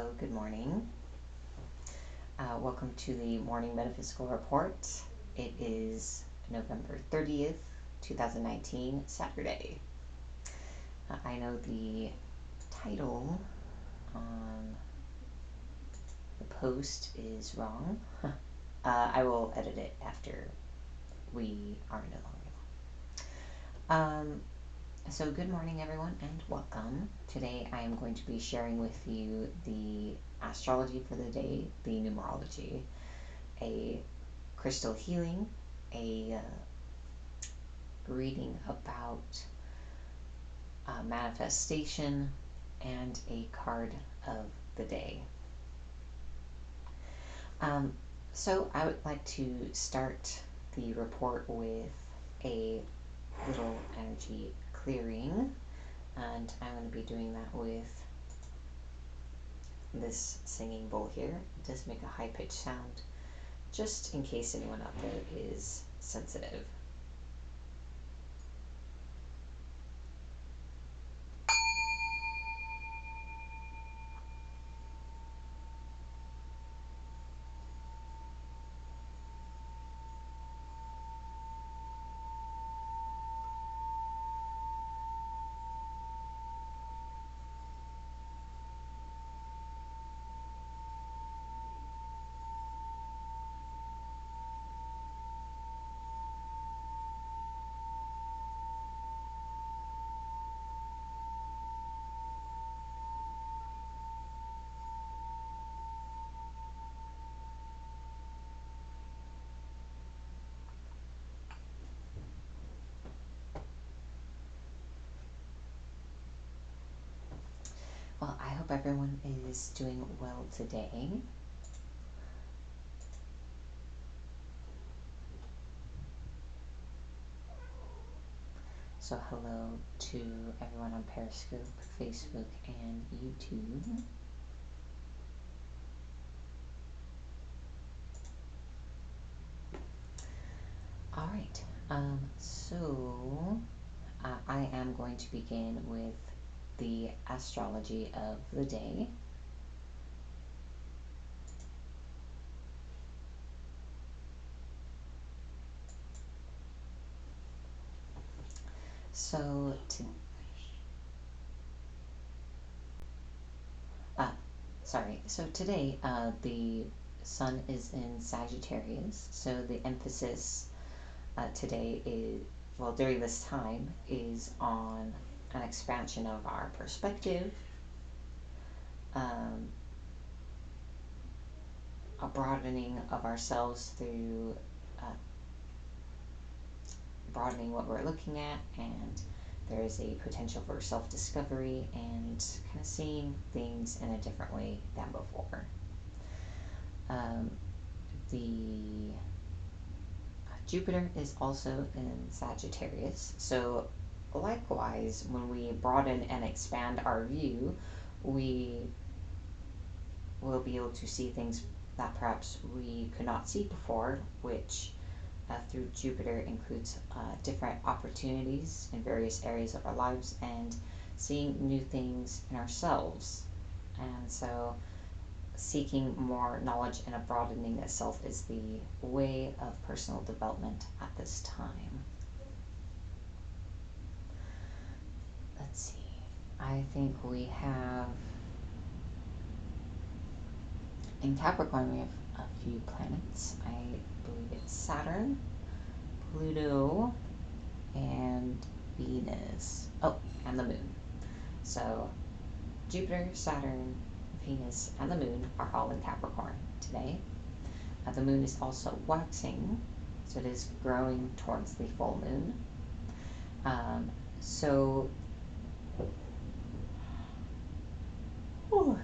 Hello, good morning. Welcome to the Morning Metaphysical Report. It is November 30th, 2019, Saturday. I know the title on the post is wrong. I will edit it after we are no longer live. So good morning, everyone, and welcome. Today I am going to be sharing with you the astrology for the day, the numerology, a crystal healing, a reading about manifestation, and a card of the day. So I would like to start the report with a little energy clearing, and I'm going to be doing that with this singing bowl here. It does make a high-pitched sound, just in case anyone out there is sensitive. Well, I hope everyone is doing well today. So hello to everyone on Periscope, Facebook, and YouTube. All right, so I am going to begin with the astrology of the day. So today the sun is in Sagittarius, so the emphasis today is, well, during this time, is on an expansion of our perspective, a broadening of ourselves through broadening what we're looking at, and there is a potential for self-discovery and kind of seeing things in a different way than before. The Jupiter is also in Sagittarius, so likewise, when we broaden and expand our view, we will be able to see things that perhaps we could not see before, which through Jupiter includes different opportunities in various areas of our lives and seeing new things in ourselves. And so seeking more knowledge and a broadening itself is the way of personal development at this time. Let's see. I think we have, in Capricorn, we have a few planets. I believe it's Saturn, Pluto, and Venus. Oh, and the moon. So Jupiter, Saturn, Venus, and the moon are all in Capricorn today. The moon is also waxing, so it is growing towards the full moon.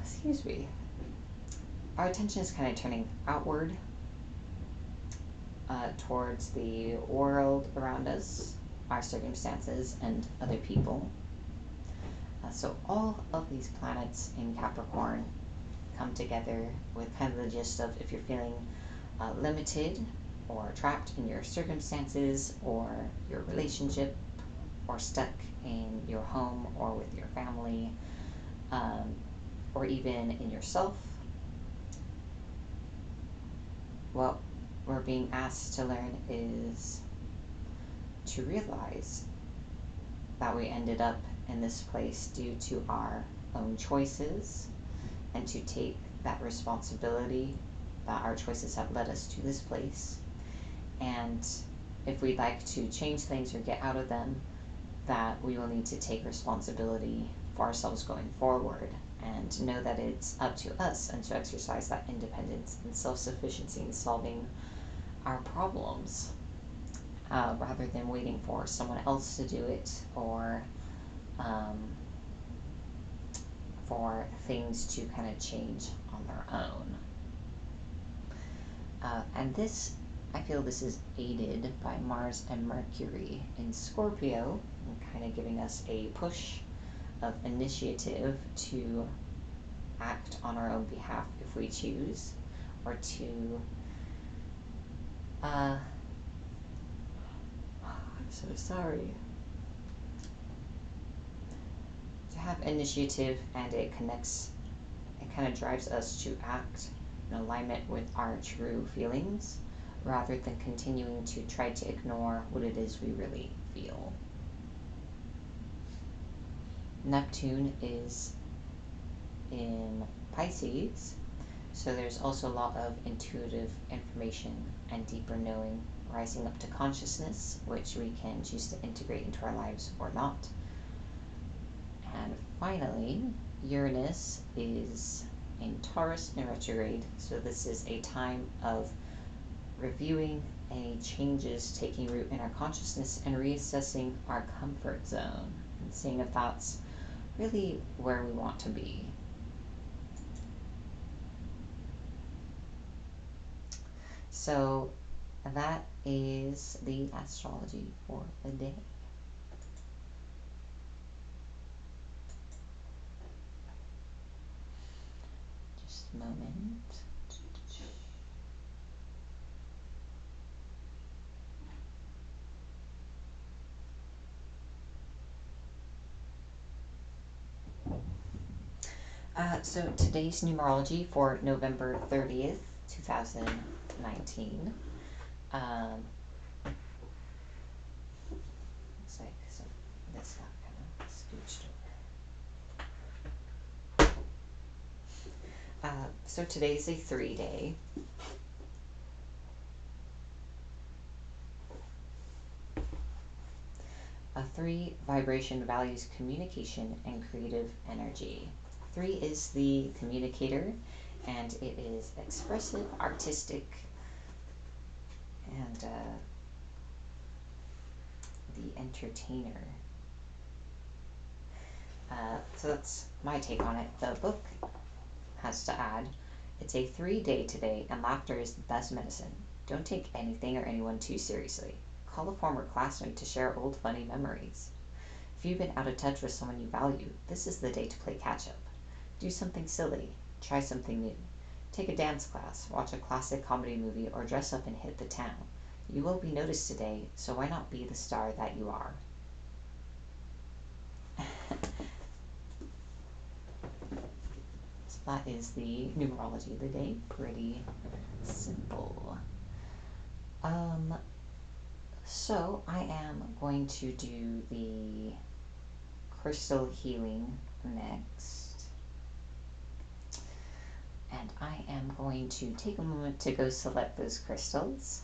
Excuse me. Our attention is kind of turning outward towards the world around us, our circumstances, and other people. So all of these planets in Capricorn come together with kind of the gist of, if you're feeling limited or trapped in your circumstances or your relationship, or stuck in your home or with your family, or even in yourself, what we're being asked to learn is to realize that we ended up in this place due to our own choices, and to take that responsibility that our choices have led us to this place. And if we'd like to change things or get out of them, that we will need to take responsibility for ourselves going forward, and know that it's up to us, and to exercise that independence and self-sufficiency in solving our problems, rather than waiting for someone else to do it, or for things to kind of change on their own. And this, I feel this is aided by Mars and Mercury in Scorpio, and kind of giving us a push of initiative to act on our own behalf if we choose, or to I'm so sorry. To have initiative, and it kind of drives us to act in alignment with our true feelings, rather than continuing to try to ignore what it is we really feel. Neptune is in Pisces, so there's also a lot of intuitive information and deeper knowing rising up to consciousness, which we can choose to integrate into our lives or not. And finally, Uranus is in Taurus in retrograde, so this is a time of reviewing any changes taking root in our consciousness, and reassessing our comfort zone, and seeing if that's really where we want to be. So that is the astrology for the day. Just a moment. So today's numerology for November 30th, 2019. Looks like this got kind of scooched over. So today's a 3-day. A 3 vibration values communication and creative energy. 3 is the communicator, and it is expressive, artistic, and the entertainer. So that's my take on it. The book has to add, it's a 3-day today, and laughter is the best medicine. Don't take anything or anyone too seriously. Call a former classmate to share old funny memories. If you've been out of touch with someone you value, this is the day to play catch up. Do something silly. Try something new. Take a dance class, watch a classic comedy movie, or dress up and hit the town. You will be noticed today, so why not be the star that you are? So that is the numerology of the day. Pretty simple. So I am going to do the crystal healing next. And I am going to take a moment to go select those crystals.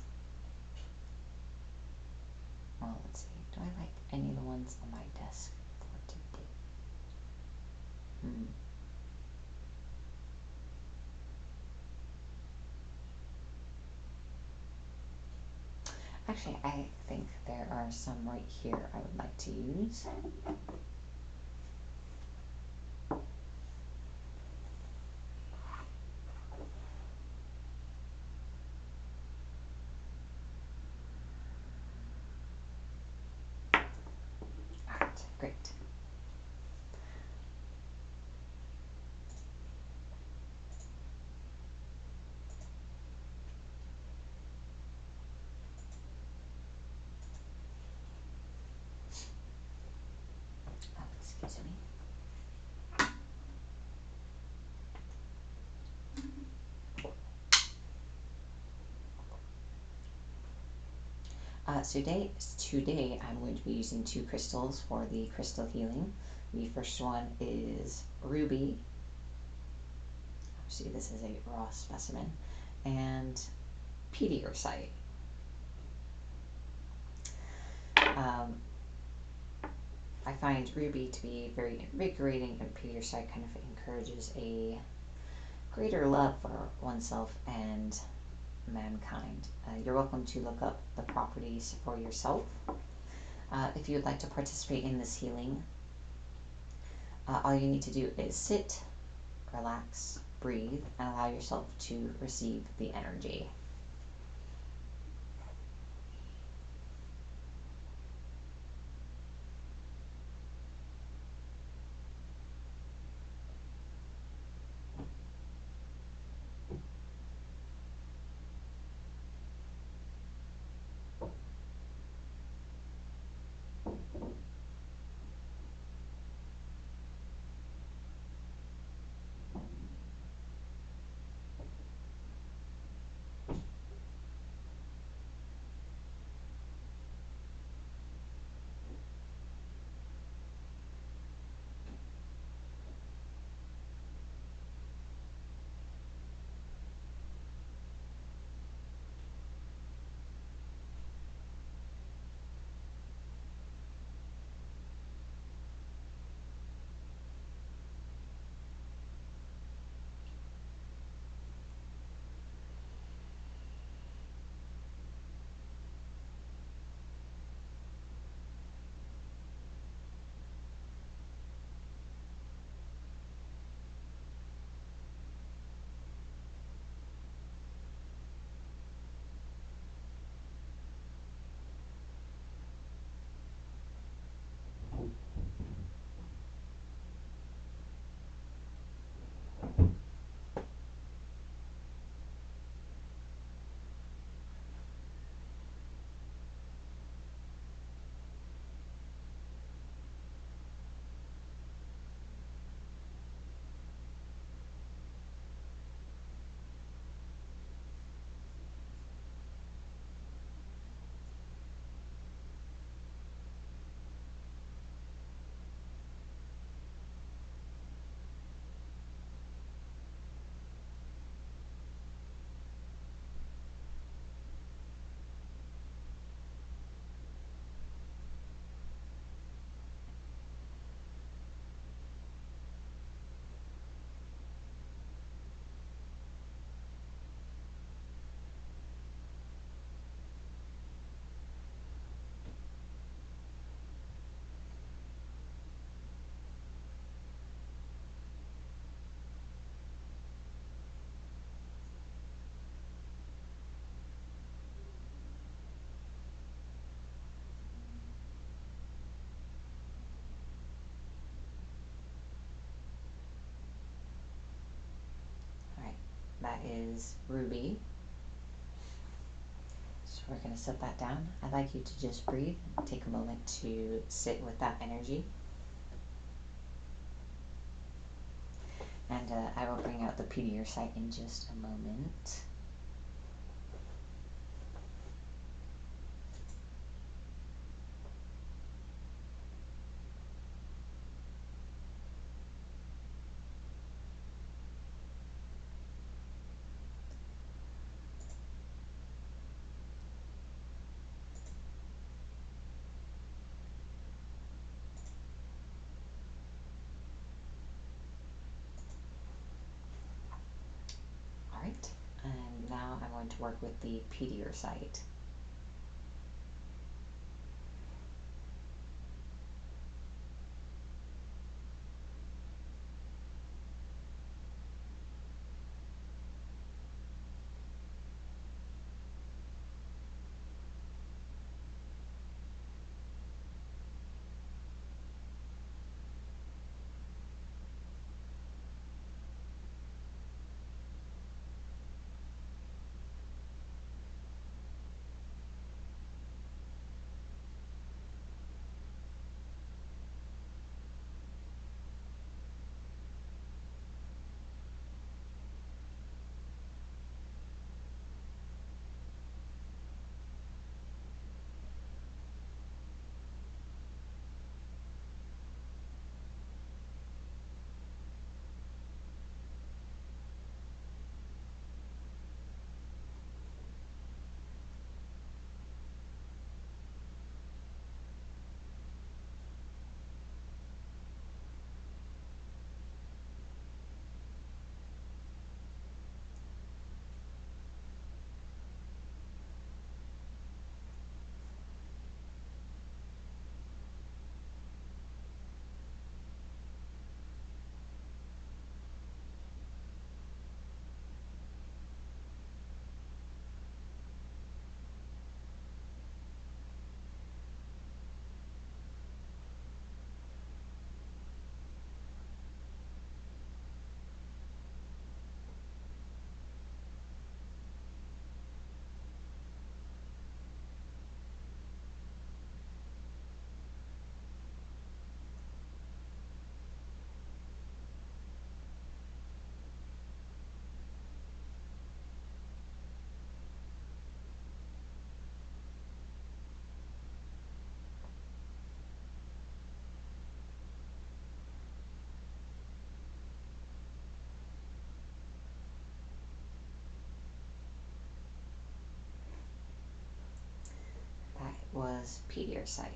Well, let's see. Do I like any of the ones on my desk for today? Actually, I think there are some right here I would like to use. Alright, great. Today I'm going to be using two crystals for the crystal healing. The first one is ruby. See, this is a raw specimen, and Pediorite. Um, I find ruby to be very invigorating, and Pediorite kind of encourages a greater love for oneself and mankind. You're welcome to look up the properties for yourself. If you would like to participate in this healing, all you need to do is sit, relax, breathe, and allow yourself to receive the energy. All right, that is ruby. So we're going to set that down. I'd like you to just breathe and take a moment to sit with that energy. And I will bring out the Pediorite in just a moment. All right, and now I'm going to work with the Pediorite. was Pediarcite.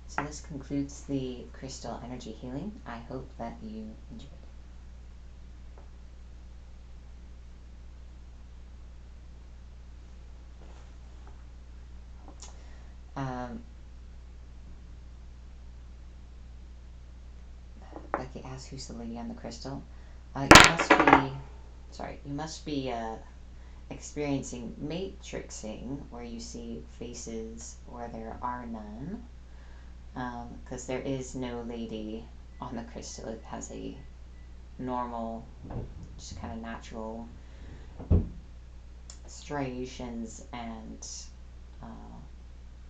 So this concludes the crystal energy healing. I hope that you enjoyed it. Becky asks, "Who's the lady on the crystal?" You must be experiencing matrixing, where you see faces where there are none, because there is no lady on the crystal. It has a normal, just kind of natural striations and uh,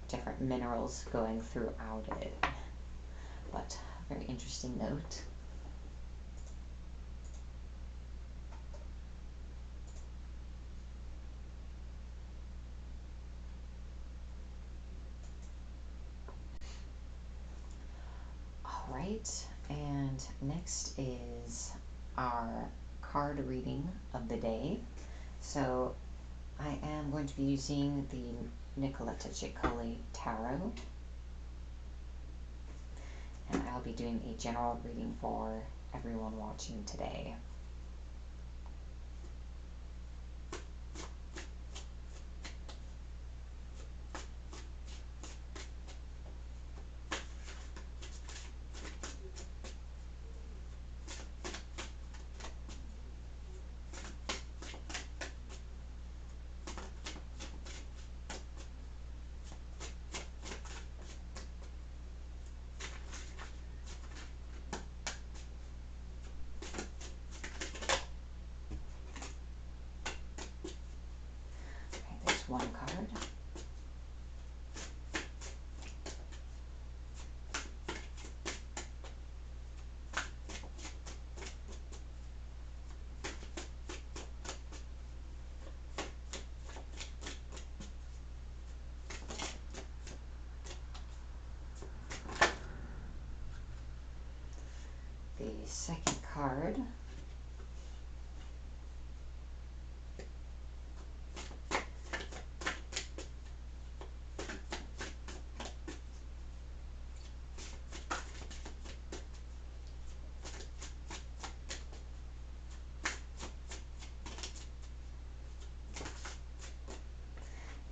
different minerals going throughout it. But very interesting note. All right, and next is our card reading of the day. So I am going to be using the Nicoletta Ciccoli Tarot, and I'll be doing a general reading for everyone watching today. Okay, there's one card. The second card.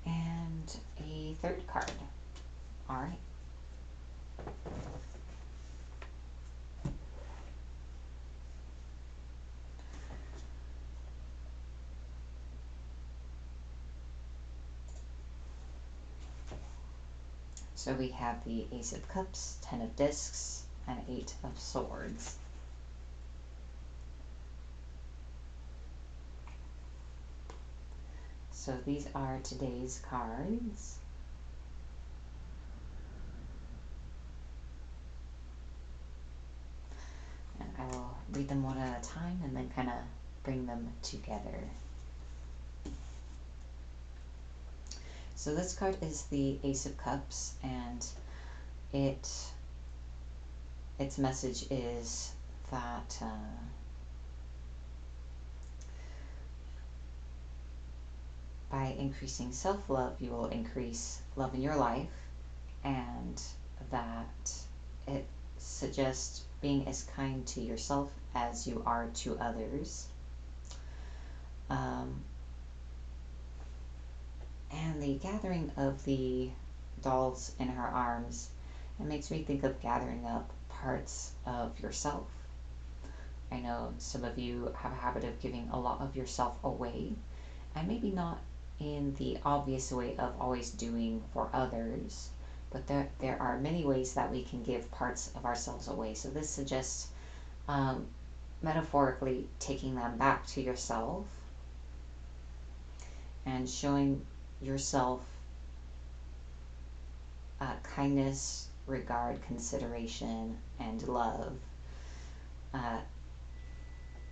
And a third card. All right. So we have the Ace of Cups, Ten of Discs, and Eight of Swords. So these are today's cards. And I will read them one at a time and then kind of bring them together. So this card is the Ace of Cups, and its message is that by increasing self-love, you will increase love in your life, and that it suggests being as kind to yourself as you are to others. And the gathering of the dolls in her arms, it makes me think of gathering up parts of yourself. I know some of you have a habit of giving a lot of yourself away, and maybe not in the obvious way of always doing for others, but there are many ways that we can give parts of ourselves away. So this suggests metaphorically taking them back to yourself and showing yourself kindness, regard, consideration, and love.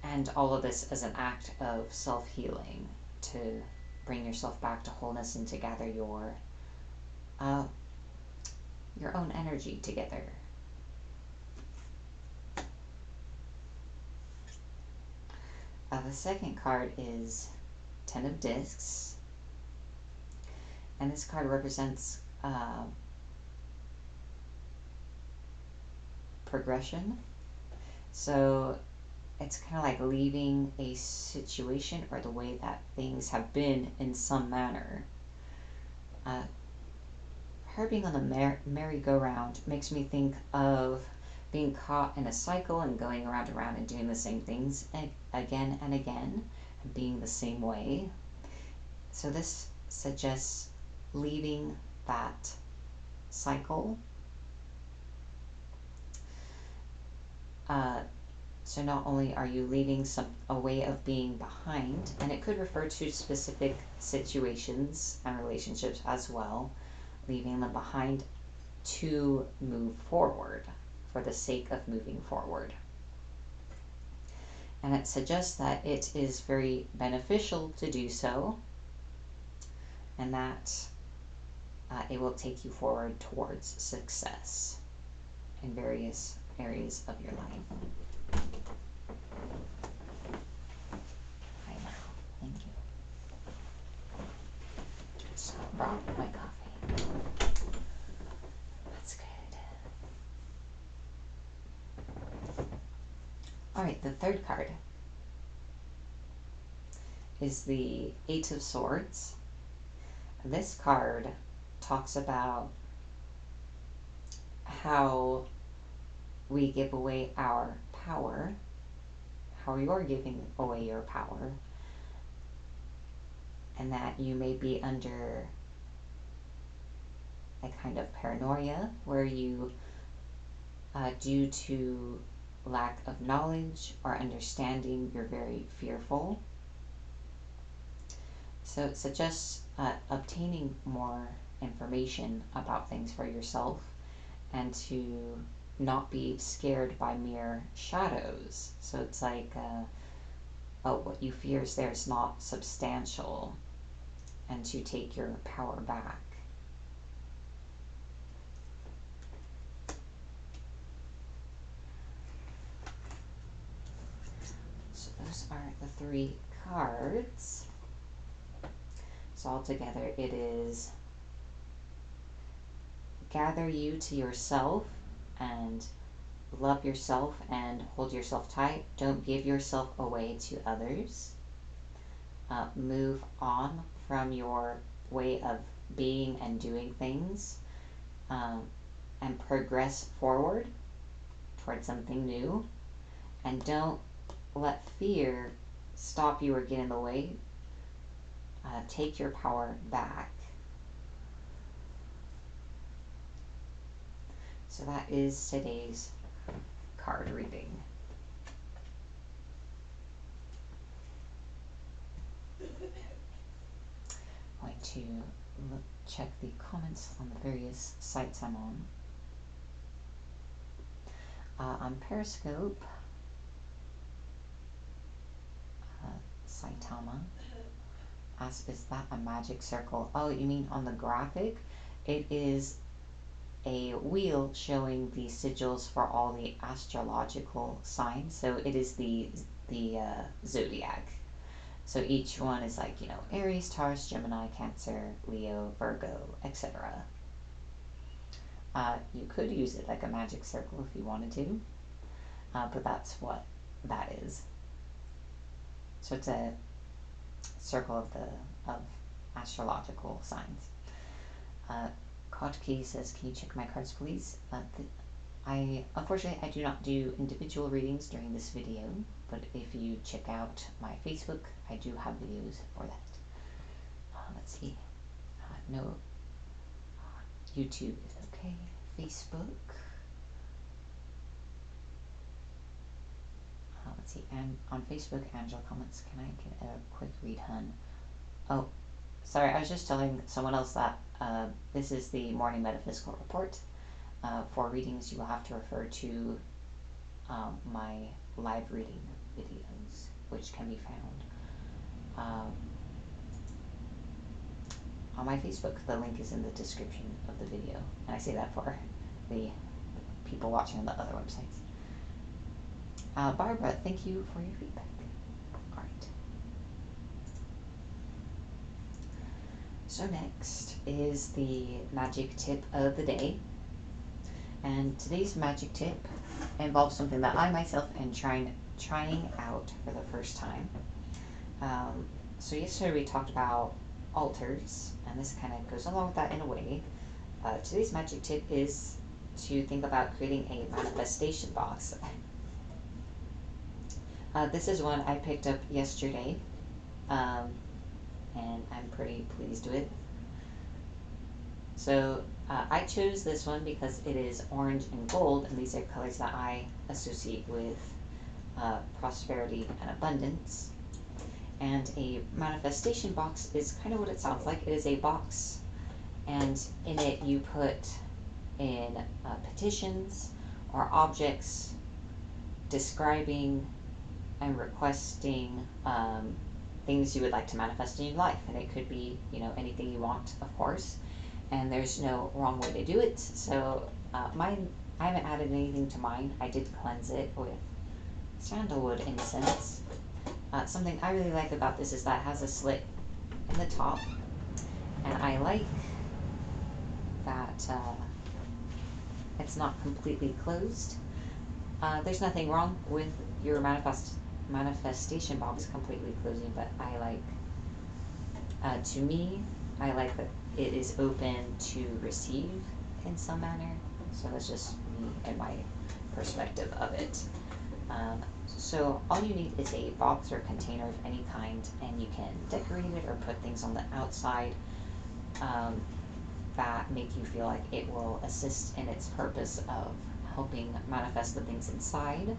And all of this as an act of self-healing to bring yourself back to wholeness and to gather your own energy together. The second card is Ten of Discs, And this card represents progression. So it's kind of like leaving a situation or the way that things have been in some manner. Her being on the merry-go-round makes me think of being caught in a cycle and going around and around and doing the same things again and again, and being the same way. So this suggests leaving that cycle. So not only are you leaving a way of being behind, and it could refer to specific situations and relationships as well, leaving them behind to move forward for the sake of moving forward. And it suggests that it is very beneficial to do so, and that it will take you forward towards success in various areas of your life. I know. Thank you. Just brought my coffee. That's good. Alright, the third card is the Eight of Swords. This card talks about how we give away our power, how you're giving away your power, and that you may be under a kind of paranoia where you, due to lack of knowledge or understanding, you're very fearful. So it suggests obtaining more information about things for yourself and to not be scared by mere shadows. So it's like, what you fear is there's not substantial, and to take your power back. So those are the three cards. So altogether it is gather you to yourself and love yourself and hold yourself tight. Don't give yourself away to others. Move on from your way of being and doing things, and progress forward towards something new. And don't let fear stop you or get in the way. Take your power back. So that is today's card reading. I'm going to check the comments on the various sites I'm on. On Periscope, Saitama asks, is that a magic circle? Oh, you mean on the graphic? It is a wheel showing the sigils for all the astrological signs. So it is the zodiac. So each one is like, Aries, Taurus, Gemini, Cancer, Leo, Virgo, etc. You could use it like a magic circle if you wanted to, but that's what that is. So it's a circle of astrological signs. Kotkey says, can you check my cards, please? Unfortunately, I do not do individual readings during this video, but if you check out my Facebook, I do have videos for that. Let's see. No. YouTube is okay. Facebook. Let's see. And on Facebook, Angela comments, can I get a quick read, hun? Oh, sorry. I was just telling someone else that this is the morning metaphysical report. For readings, you will have to refer to my live reading videos, which can be found on my Facebook. The link is in the description of the video, and I say that for the people watching on the other websites. Barbara, thank you for your feedback. All right. So next is the magic tip of the day. And today's magic tip involves something that I myself am trying out for the first time. So yesterday we talked about altars, and this kind of goes along with that in a way. Today's magic tip is to think about creating a manifestation box. This is one I picked up yesterday, and I'm pretty pleased with. So I chose this one because it is orange and gold, and these are colors that I associate with prosperity and abundance. And a manifestation box is kind of what it sounds like. It is a box, and in it you put in petitions or objects describing and requesting things you would like to manifest in your life. And it could be, anything you want, of course. And there's no wrong way to do it. So mine, I haven't added anything to mine. I did cleanse it with sandalwood incense. Something I really like about this is that it has a slit in the top, and I like that it's not completely closed. There's nothing wrong with your manifestation box completely closing, but I like, to me, I like that it is open to receive in some manner. So that's just me and my perspective of it. So all you need is a box or container of any kind, and you can decorate it or put things on the outside that make you feel like it will assist in its purpose of helping manifest the things inside.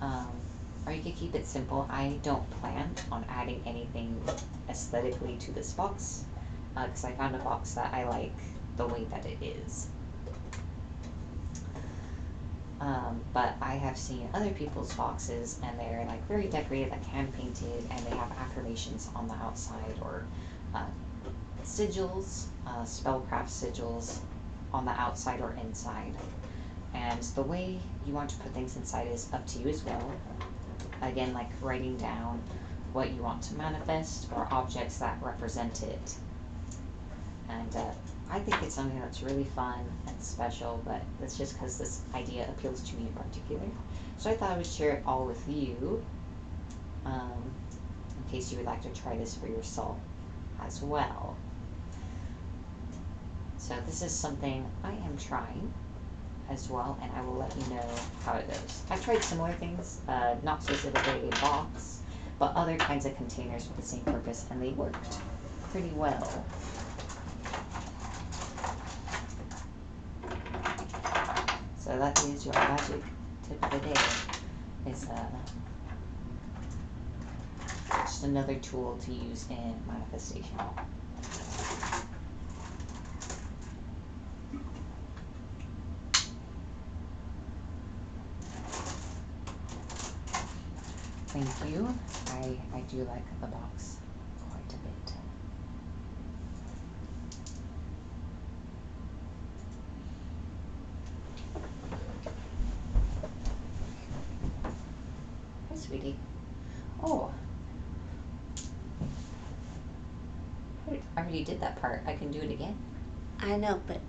Or you could keep it simple. I don't plan on adding anything aesthetically to this box because I found a box that I like the way that it is. But I have seen other people's boxes, and they're like very decorated, like hand painted, and they have affirmations on the outside, or sigils, spellcraft sigils on the outside or inside. And the way you want to put things inside is up to you as well. Again, like writing down what you want to manifest or objects that represent it. And I think it's something that's really fun and special, but that's just because this idea appeals to me in particular. So I thought I would share it all with you, in case you would like to try this for yourself as well. So this is something I am trying as well, and I will let you know how it goes. I've tried similar things, not specifically a box, but other kinds of containers with the same purpose, and they worked pretty well. So that is your magic tip of the day. It's just another tool to use in manifestation. Thank you. I do like the box quite a bit. Hi, sweetie. Oh, I already did that part. I can do it again. I know, but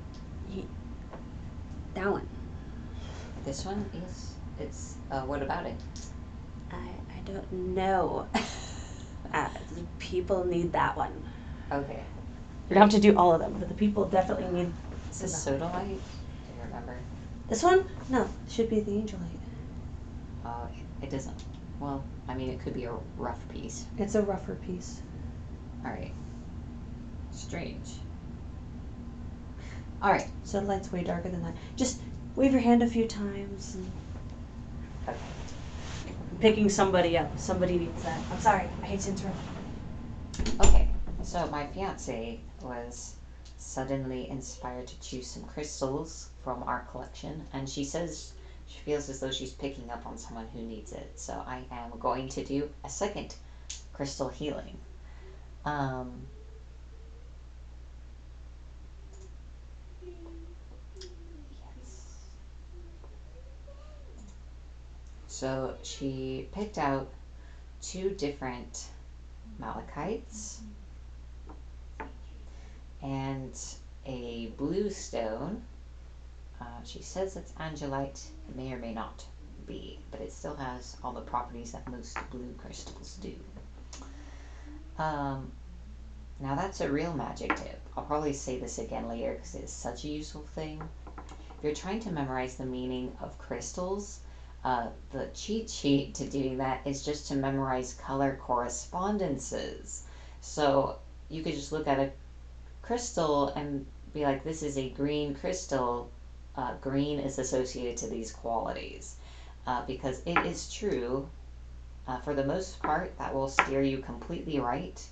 that one. This one is, it's, what about it? I don't know. People need that one. Okay. You don't have to do all of them, but the people definitely need. Is this sodalite? Do you remember? This one? No, it should be the angelite. It doesn't. Well, I mean, it could be a rough piece. It's a rougher piece. Alright. Strange. Alright. Sodalight's way darker than that. Just wave your hand a few times. And Okay. I'm picking somebody up. Somebody needs that. I'm sorry. I hate to interrupt. Okay. So my fiance was suddenly inspired to choose some crystals from our collection, and she says she feels as though she's picking up on someone who needs it. So I am going to do a second crystal healing. Yes. So she picked out 2 different malachites. It's a blue stone. She says it's angelite. It may or may not be, but it still has all the properties that most blue crystals do. Um, Now that's a real magic tip. I'll probably say this again later because it's such a useful thing. If you're trying to memorize the meaning of crystals, the cheat sheet to doing that is just to memorize color correspondences. So you could just look at a crystal and be like, this is a green crystal. Green is associated to these qualities. Because it is true, for the most part, that will steer you completely right,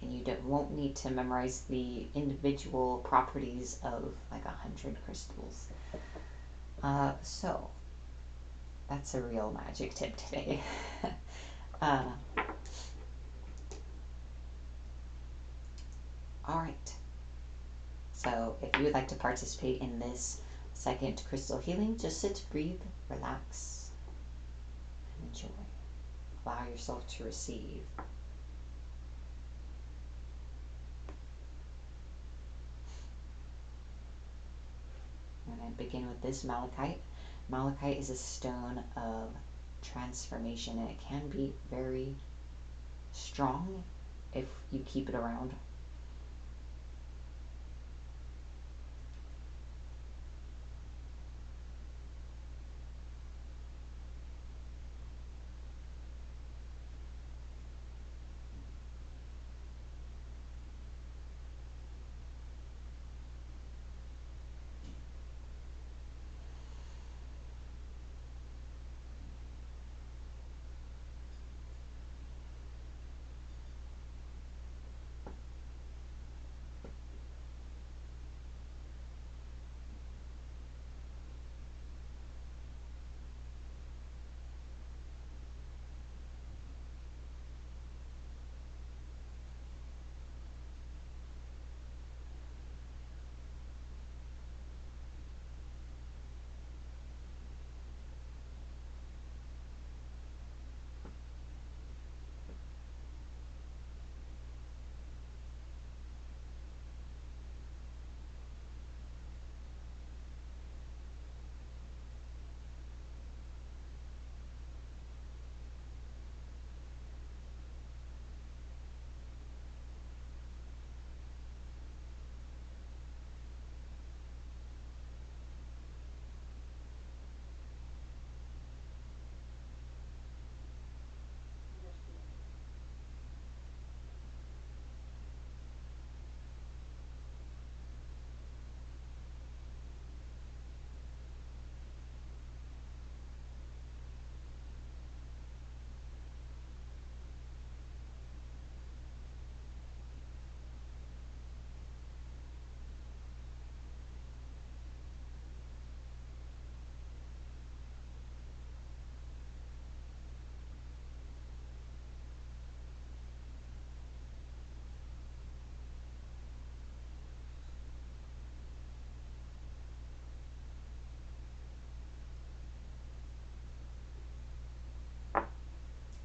and you won't need to memorize the individual properties of like 100 crystals. So that's a real magic tip today. uh, all right. So if you would like to participate in this second crystal healing, just sit, breathe, relax, and enjoy. Allow yourself to receive. I'm going to begin with this malachite. Malachite is a stone of transformation, and it can be very strong if you keep it around.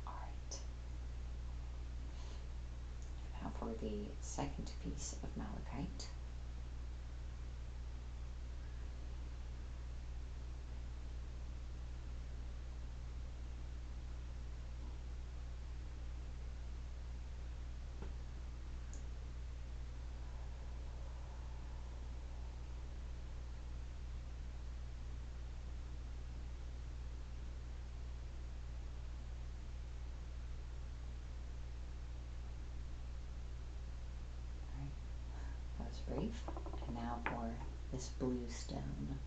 All right. Now for the second piece of malachite. All right. That was brief. And now for this blue stone.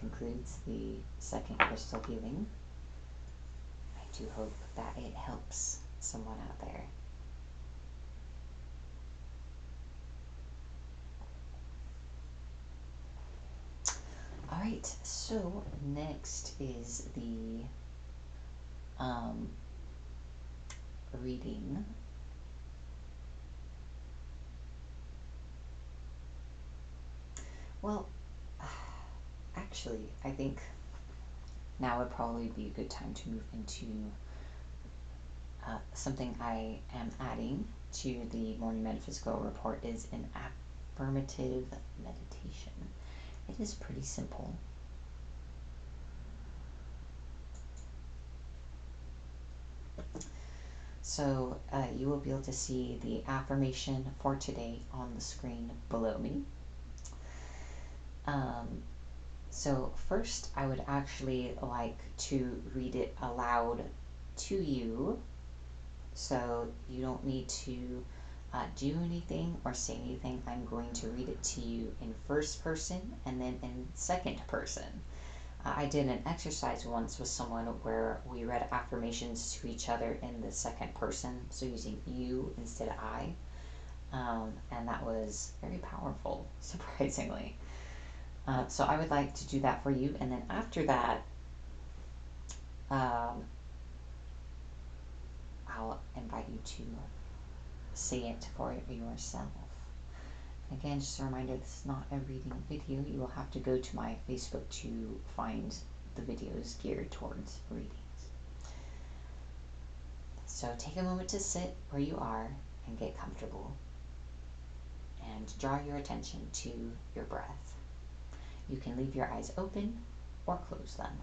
concludes the second crystal healing. I do hope that it helps someone out there. All right, so next is the reading. Well, actually, I think now would probably be a good time to move into something I am adding to the morning metaphysical report is an affirmative meditation. It is pretty simple. So you will be able to see the affirmation for today on the screen below me. So first, I would actually like to read it aloud to you, so you don't need to do anything or say anything. I'm going to read it to you in first person and then in second person. I did an exercise once with someone where we read affirmations to each other in the second person, so using you instead of I, and that was very powerful, surprisingly. So I would like to do that for you, and then after that, I'll invite you to say it for yourself. Again, just a reminder, this is not a reading video. You will have to go to my Facebook to find the videos geared towards readings. So take a moment to sit where you are and get comfortable, and draw your attention to your breath. You can leave your eyes open or close them.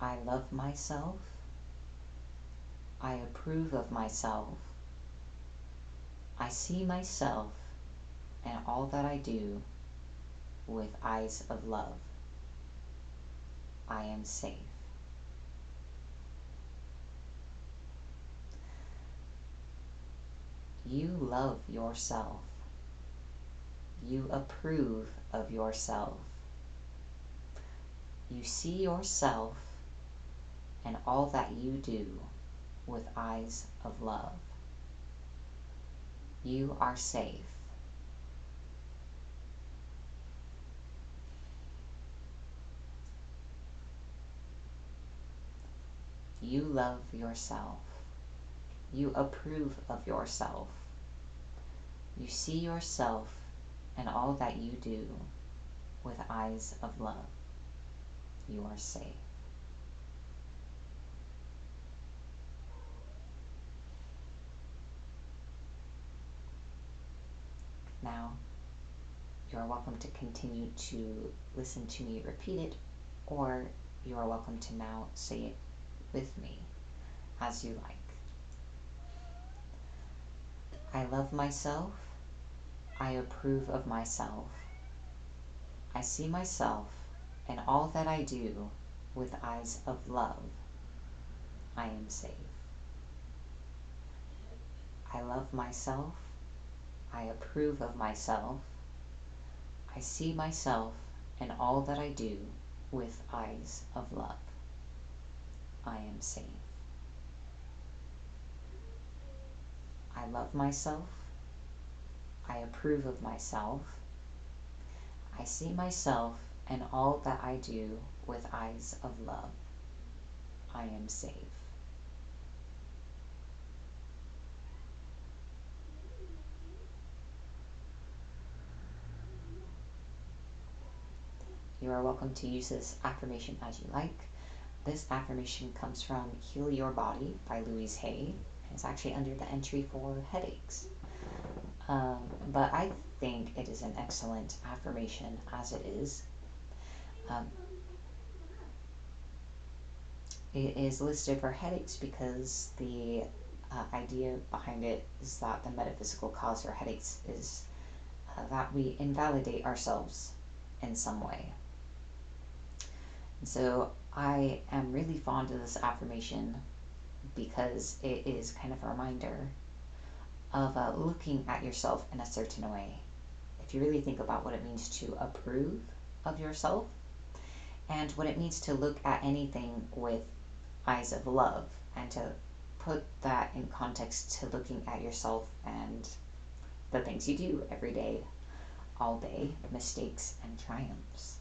I love myself. I approve of myself. I see myself and all that I do with eyes of love. I am safe. You love yourself. You approve of yourself. You see yourself and all that you do with eyes of love. You are safe. You love yourself. You approve of yourself. You see yourself and all that you do with eyes of love. You are safe. Now, you are welcome to continue to listen to me repeat it, or you are welcome to now say it with me as you like. I love myself. I approve of myself. I see myself and all that I do with eyes of love. I am safe. I love myself. I approve of myself. I see myself and all that I do with eyes of love. I am safe. I love myself. I approve of myself. I see myself and all that I do with eyes of love. I am safe. You are welcome to use this affirmation as you like. This affirmation comes from Heal Your Body by Louise Hay. It's actually under the entry for headaches. But I think it is an excellent affirmation as it is. It is listed for headaches because the idea behind it is that the metaphysical cause for headaches is that we invalidate ourselves in some way. And so I am really fond of this affirmation because it is kind of a reminder of looking at yourself in a certain way. If you really think about what it means to approve of yourself and what it means to look at anything with eyes of love, and to put that in context to looking at yourself and the things you do every day, all day, mistakes and triumphs.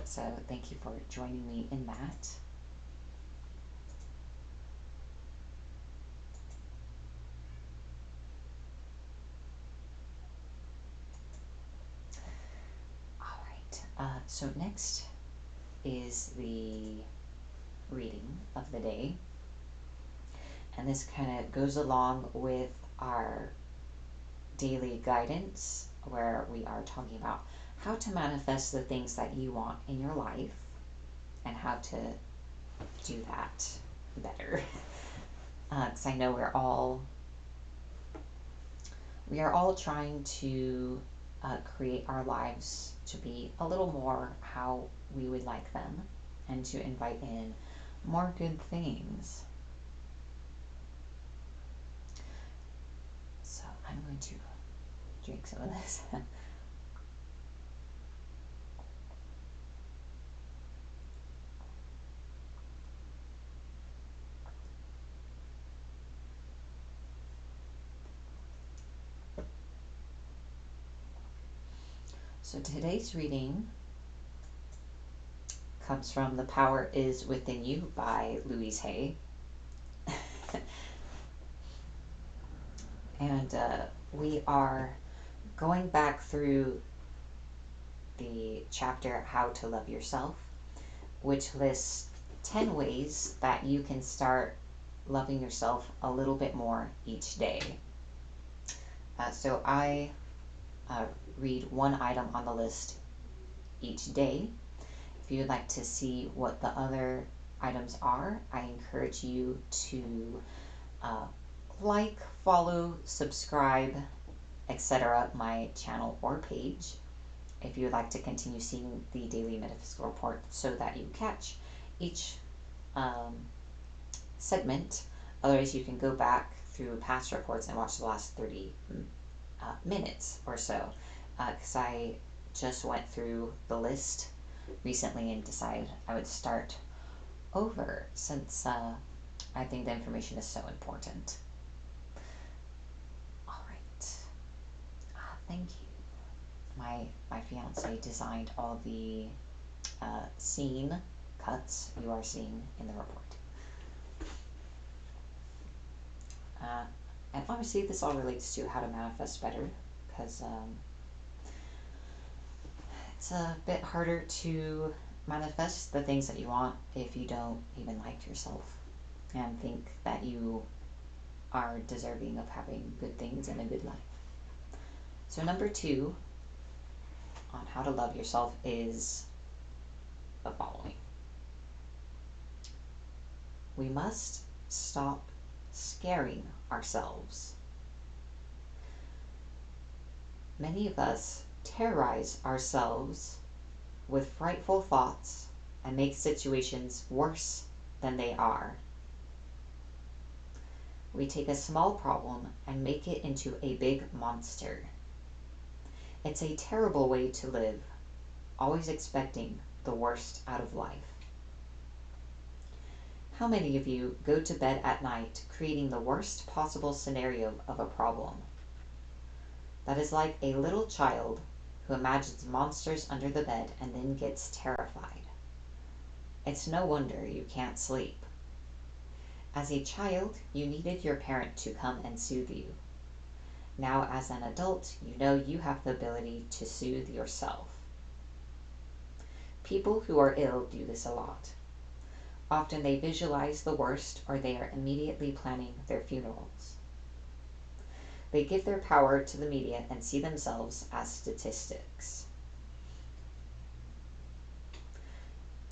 So thank you for joining me in that. All right. So next is the reading of the day. And this kind of goes along with our daily guidance, where we are talking about how to manifest the things that you want in your life and how to do that better. Because I know we are all trying to create our lives to be a little more how we would like them, and to invite in more good things. So I'm going to drink some of this. So today's reading comes from The Power Is Within You by Louise Hay. And we are going back through the chapter How to Love Yourself, which lists 10 ways that you can start loving yourself a little bit more each day. So I read one item on the list each day. If you would like to see what the other items are, I encourage you to like, follow, subscribe, etc. my channel or page if you would like to continue seeing the daily metaphysical report so that you catch each segment. Otherwise, you can go back through past reports and watch the last 30 minutes or so, because I just went through the list recently and decided I would start over, since I think the information is so important. All right. Thank you. My fiance designed all the scene cuts you are seeing in the report. And obviously this all relates to how to manifest better, because it's a bit harder to manifest the things that you want if you don't even like yourself and think that you are deserving of having good things and a good life. So number 2 on how to love yourself is the following. We must stop scaring ourselves. Many of us terrorize ourselves with frightful thoughts and make situations worse than they are. We take a small problem and make it into a big monster. It's a terrible way to live, always expecting the worst out of life. How many of you go to bed at night creating the worst possible scenario of a problem? That is like a little child who imagines monsters under the bed and then gets terrified. It's no wonder you can't sleep. As a child, you needed your parent to come and soothe you. Now, as an adult, you know you have the ability to soothe yourself. People who are ill do this a lot. Often they visualize the worst, or they are immediately planning their funerals. They give their power to the media and see themselves as statistics.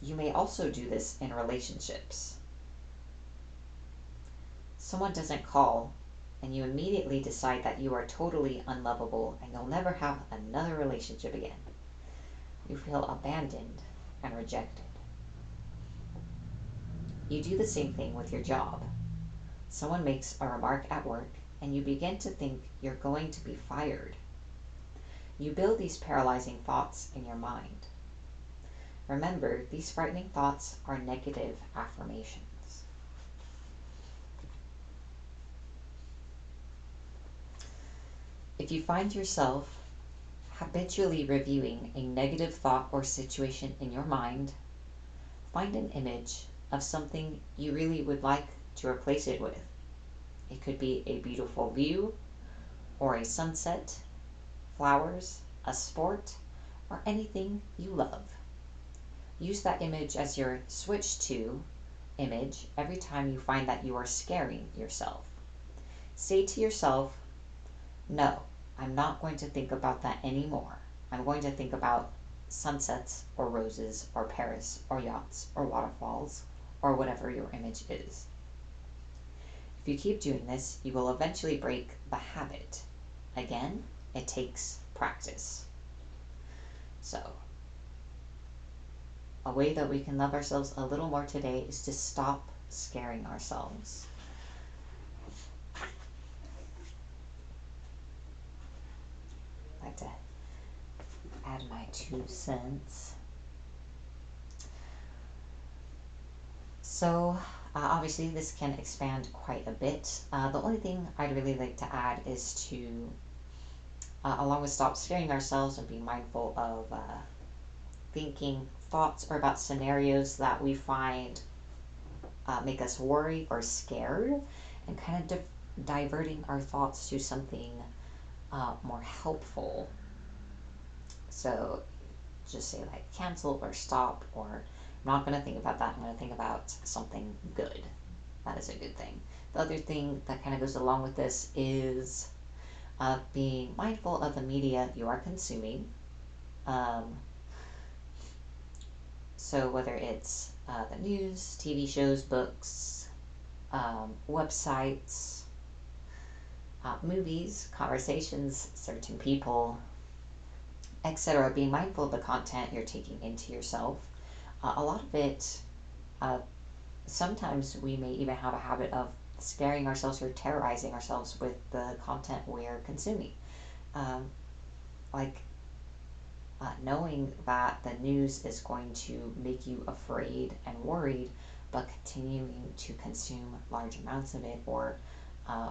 You may also do this in relationships. Someone doesn't call, and you immediately decide that you are totally unlovable and you'll never have another relationship again. You feel abandoned and rejected. You do the same thing with your job. Someone makes a remark at work, and you begin to think you're going to be fired. You build these paralyzing thoughts in your mind. Remember, these frightening thoughts are negative affirmations. If you find yourself habitually reviewing a negative thought or situation in your mind, find an image of something you really would like to replace it with. It could be a beautiful view, or a sunset, flowers, a sport, or anything you love. Use that image as your switch to image every time you find that you are scaring yourself. Say to yourself, no, I'm not going to think about that anymore. I'm going to think about sunsets or roses or Paris or yachts or waterfalls or whatever your image is. If you keep doing this, you will eventually break the habit. Again, it takes practice. So, a way that we can love ourselves a little more today is to stop scaring ourselves. I'd like to add my 2 cents. So, obviously, this can expand quite a bit. The only thing I'd really like to add is to, along with stop scaring ourselves and be mindful of thinking thoughts or about scenarios that we find make us worry or scared, and kind of diverting our thoughts to something more helpful. So just say like cancel or stop, or I'm not going to think about that, I'm going to think about something good. That is a good thing. The other thing that kind of goes along with this is being mindful of the media you are consuming. Um, so whether it's the news, TV shows, books, websites, movies, conversations, certain people, etc. Being mindful of the content you're taking into yourself. A lot of it, uh, sometimes we may even have a habit of scaring ourselves or terrorizing ourselves with the content we're consuming. Um, like knowing that the news is going to make you afraid and worried, but continuing to consume large amounts of it, or uh,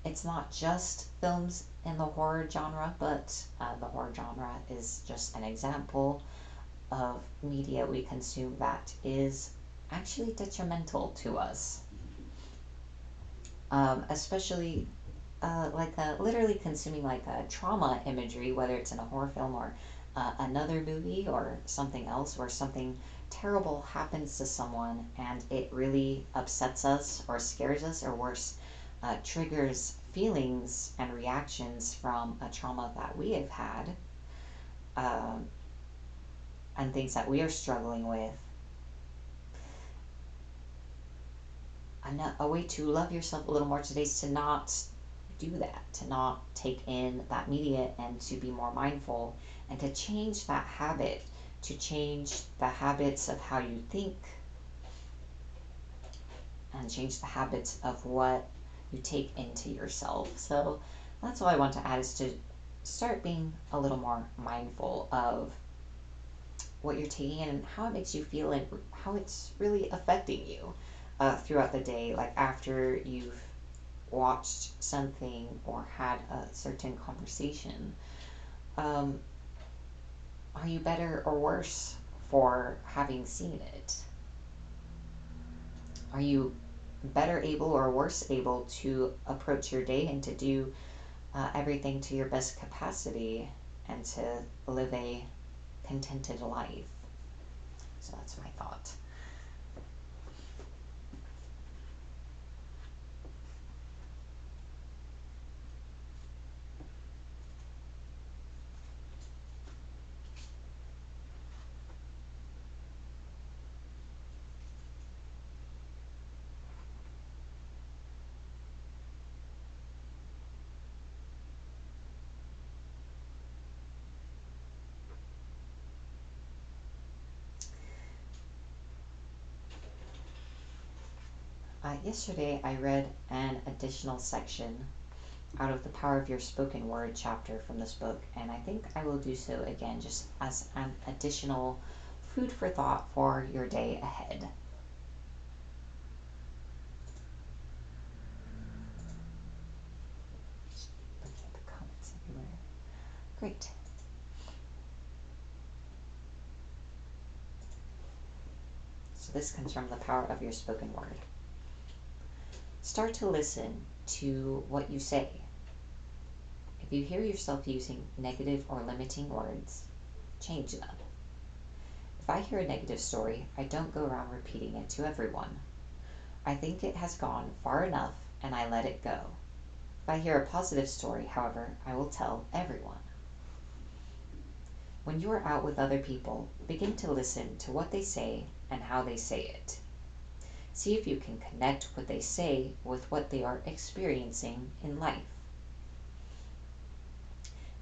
it's not just films in the horror genre, but the horror genre is just an example of media we consume that is actually detrimental to us. Especially literally consuming like trauma imagery, whether it's in a horror film or another movie or something else where something terrible happens to someone and it really upsets us or scares us, or worse, triggers feelings and reactions from a trauma that we have had, um, and things that we are struggling with. A way to love yourself a little more today is to not do that, to not take in that media, and to be more mindful and to change that habit, to change the habits of how you think and change the habits of what you take into yourself. So that's all I want to add, is to start being a little more mindful of what you're taking in and how it makes you feel and how it's really affecting you throughout the day. Like after you've watched something or had a certain conversation, um, are you better or worse for having seen it? Are you better able or worse able to approach your day and to do everything to your best capacity and to live a contented life? So that's my thought. Yesterday I read an additional section out of the Power of Your Spoken Word chapter from this book, and I think I will do so again just as an additional food for thought for your day ahead. Looking at the comments everywhere. Great. So this comes from the Power of Your Spoken Word. Start to listen to what you say. If you hear yourself using negative or limiting words, change them. If I hear a negative story, I don't go around repeating it to everyone. I think it has gone far enough and I let it go. If I hear a positive story, however, I will tell everyone. When you are out with other people, begin to listen to what they say and how they say it. See if you can connect what they say with what they are experiencing in life.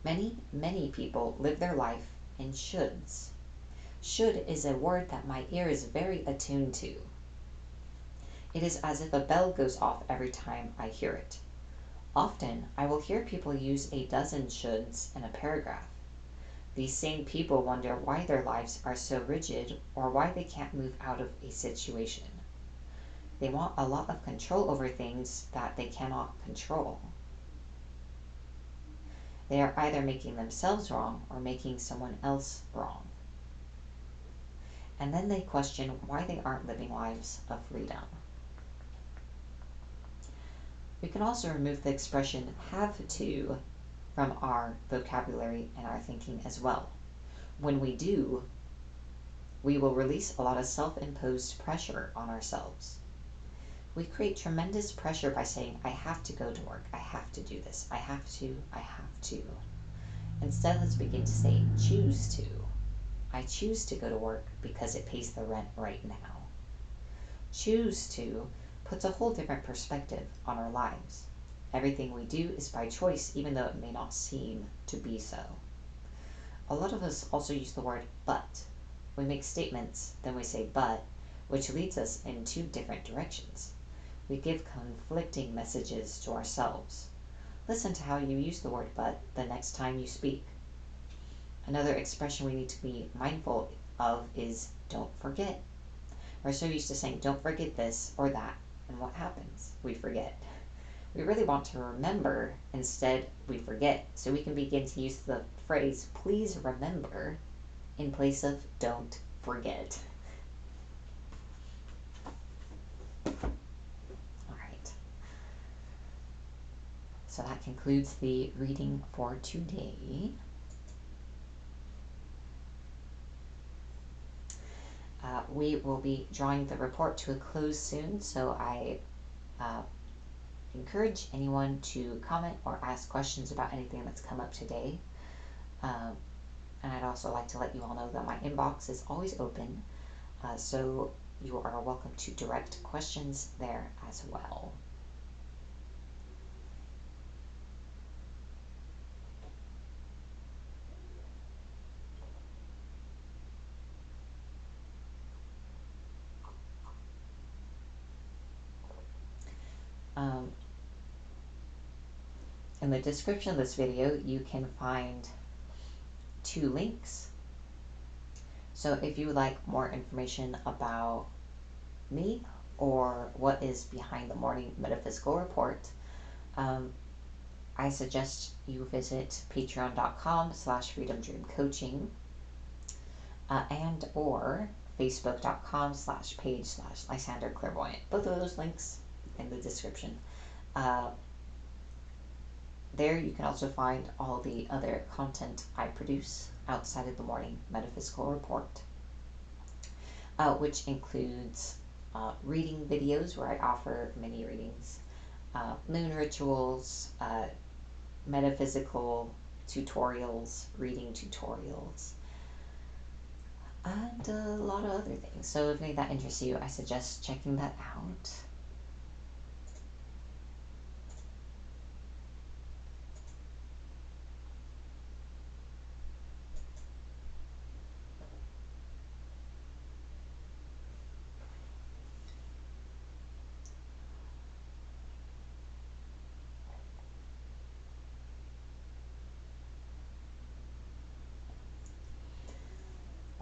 Many people live their life in shoulds. Should is a word that my ear is very attuned to. It is as if a bell goes off every time I hear it. Often, I will hear people use a dozen shoulds in a paragraph. These same people wonder why their lives are so rigid or why they can't move out of a situation. They want a lot of control over things that they cannot control. They are either making themselves wrong or making someone else wrong. And then they question why they aren't living lives of freedom. We can also remove the expression have to from our vocabulary and our thinking as well. When we do, we will release a lot of self-imposed pressure on ourselves. We create tremendous pressure by saying, I have to go to work, I have to do this, I have to, I have to. Instead, let's begin to say, choose to. I choose to go to work because it pays the rent right now. Choose to puts a whole different perspective on our lives. Everything we do is by choice, even though it may not seem to be so. A lot of us also use the word but. We make statements, then we say but, which leads us in two different directions. We give conflicting messages to ourselves. Listen to how you use the word but the next time you speak. Another expression we need to be mindful of is don't forget. We're so used to saying don't forget this or that, and what happens? We forget. We really want to remember, instead we forget, so we can begin to use the phrase please remember in place of don't forget. Alright. So that concludes the reading for today. We will be drawing the report to a close soon, so I encourage anyone to comment or ask questions about anything that's come up today. And I'd also like to let you all know that my inbox is always open, so you are welcome to direct questions there as well. In the description of this video, you can find 2 links. So if you would like more information about me or what is behind the morning metaphysical report, I suggest you visit patreon.com/freedomdreamcoaching and or facebook.com/page/lysander clairvoyant. Both of those links in the description. There you can also find all the other content I produce outside of the morning metaphysical report, which includes reading videos where I offer mini readings, moon rituals, metaphysical tutorials, reading tutorials, and a lot of other things. So if any of that interests you, I suggest checking that out.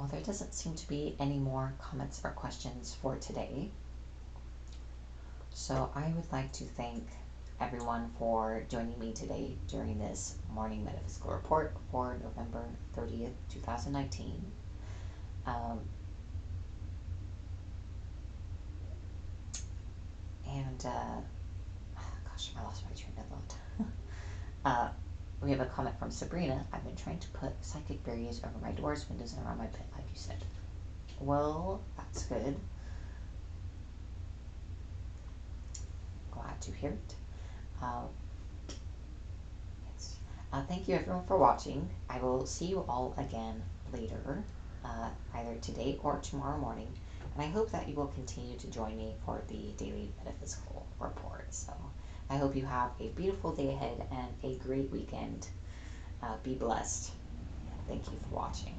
Well, there doesn't seem to be any more comments or questions for today. So I would like to thank everyone for joining me today during this morning metaphysical report for November 30th, 2019. Um, and gosh, I lost my train of thought. uh, we have a comment from Sabrina. I've been trying to put psychic barriers over my doors, windows, and around my pit, like you said. Well, that's good. Glad to hear it. Uh, yes. Thank you everyone for watching. I will see you all again later, either today or tomorrow morning. And I hope that you will continue to join me for the daily metaphysical report. So I hope you have a beautiful day ahead and a great weekend. Be blessed. Thank you for watching.